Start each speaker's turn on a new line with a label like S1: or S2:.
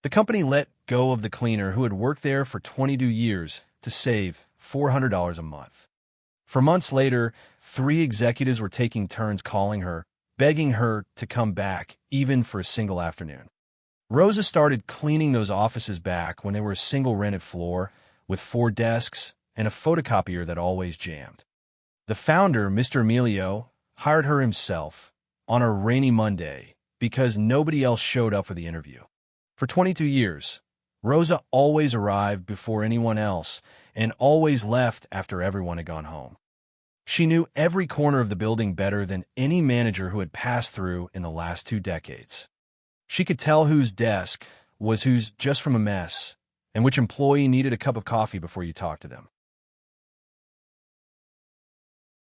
S1: The company let go of the cleaner who had worked there for 22 years to save $400 a month. For months later, 3 executives were taking turns calling her, begging her to come back, even for a single afternoon. Rosa started cleaning those offices back when they were a single rented floor with 4 desks and a photocopier that always jammed. The founder, Mr. Emilio, hired her himself on a rainy Monday because nobody else showed up for the interview. For 22 years, Rosa always arrived before anyone else and always left after everyone had gone home. She knew every corner of the building better than any manager who had passed through in the last 2 decades. She could tell whose desk was whose just from a mess, and which employee needed a cup of coffee before you talked to them.